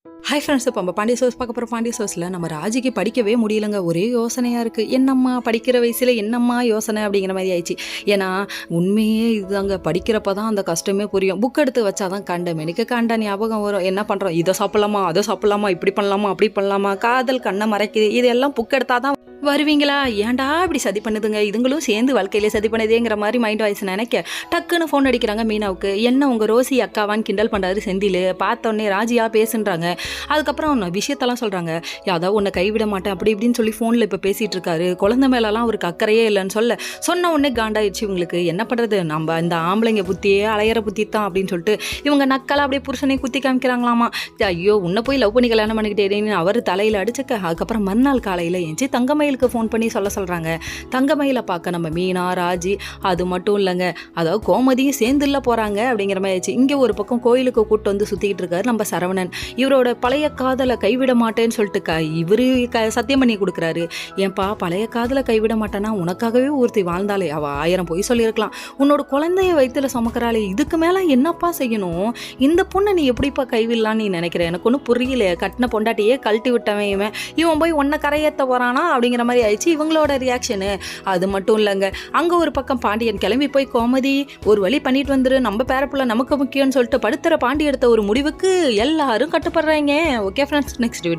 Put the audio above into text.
Hi friends, இப்போ நம்ம Pandya source பார்க்க போகிற பாண்டிய சோர்ஸில் நம்ம ராஜிக்கு படிக்கவே முடியலங்க. ஒரே யோசனையாக இருக்குது. என்னம்மா படிக்கிற வயசில் என்னம்மா யோசனை அப்படிங்கிற மாதிரி ஆயிடுச்சு. ஏன்னா உண்மையே இதுதாங்க, படிக்கிறப்ப தான் அந்த கஷ்டமே புரியும். புக் எடுத்து வச்சா தான் கண்ட ஞாபகம் வரும். என்ன பண்ணுறோம், இதை சாப்பிட்லாமா அதை சாப்பிட்லாமா, இப்படி பண்ணலாமா அப்படி பண்ணலாமா, காதல் கண்ணை மறைக்குது, இதெல்லாம் புக் எடுத்தால் தான் வருவீங்களா, ஏன்டா இப்படி சதி பண்ணுதுங்க, இதுங்களும் சேர்ந்து வாழ்க்கையிலே சதி பண்ணுதேங்கிற மாதிரி மைண்ட் வாய்ஸ் நினைக்க டக்குன்னு ஃபோன் அடிக்கிறாங்க மீனாவுக்கு. என்ன உங்கள் ரோசி அக்காவான்னு கிண்டல் பண்ணுறாரு செந்தில். பார்த்தோன்னே ராஜியா பேசுன்றாங்க. அதுக்கப்புறம் விஷயத்தெல்லாம் சொல்கிறாங்க. யாதாவது உன்னை கைவிட மாட்டேன் அப்படி இப்படின்னு சொல்லி ஃபோனில் இப்போ பேசிகிட்டு இருக்காரு. குழந்தை மேலெல்லாம் அவருக்கு அக்கறையே இல்லைன்னு சொன்ன உடனே காண்டாயிடுச்சு இவங்களுக்கு. என்ன பண்ணுறது, நம்ம இந்த ஆம்பளைங்க புத்தியே அலையிற புத்தி தான் அப்படின்னு சொல்லிட்டு இவங்க நக்கலாக அப்படியே புருஷனை குத்தி காமிக்கிறாங்களாமா. ஐயோ உன்னை போய் லவ் பண்ணி கல்யாணம் பண்ணிக்கிட்டேன்னு அவர் தலையில் அடிச்சுக்க. அதுக்கப்புறம் மறுநாள் காலையில் எஞ்சி தங்கமயில் ஃபோன் பண்ணி சொல்கிறாங்க. தங்கமயில பார்க்க நம்ம மீனா ராஜி அது மட்டும் இல்லைங்க, அதாவது கோமதியும் சேர்ந்துல போகிறாங்க அப்படிங்கிற மாதிரி ஆயிடுச்சு. இங்கே ஒரு பக்கம் கோயிலுக்கு கூட்டு வந்து சுற்றிக்கிட்டு இருக்காரு நம்ம சரவணன். இவரோட பழைய காதலை கைவிட மாட்டேன்னு சொல்லிட்டு இவரு சத்தியம் பண்ணி கொடுக்குறாரு. ஏன்பா பழைய காதலை கைவிட மாட்டேன்னா உனக்காகவே ஒருத்தி வாழ்ந்தாலே, அவள் 1000 பொய் சொல்லியிருக்கலாம், உன்னோட குழந்தைய வயிற்றுல சுமக்கிறாளே, இதுக்கு மேலே என்னப்பா செய்யணும், இந்த பொண்ணை நீ எப்படிப்பா கைவிடலான்னு நீ நினைக்கிற, எனக்கு ஒன்றும் புரியல, கட்டின பொண்டாட்டியே கழட்டி விட்டவன் இவன் போய் ஒன்றை கரையேற்ற போகிறானா அப்படிங்கிற மாதிரி ஆயிடுச்சு இவங்களோட ரியாக்ஷனு. அது மட்டும் இல்லைங்க, அங்கே ஒரு பக்கம் பாண்டியன் கிளம்பி போய் கோமதி ஒரு வழி பண்ணிட்டு வந்துரு, நம்ம பேரப்புள்ள நமக்கு முக்கியம்னு சொல்லிட்டு படுத்துற பாண்டி எடுத்த ஒரு முடிவுக்கு எல்லாரும் கட்டுப்படுறாங்க. Okay friends, next video.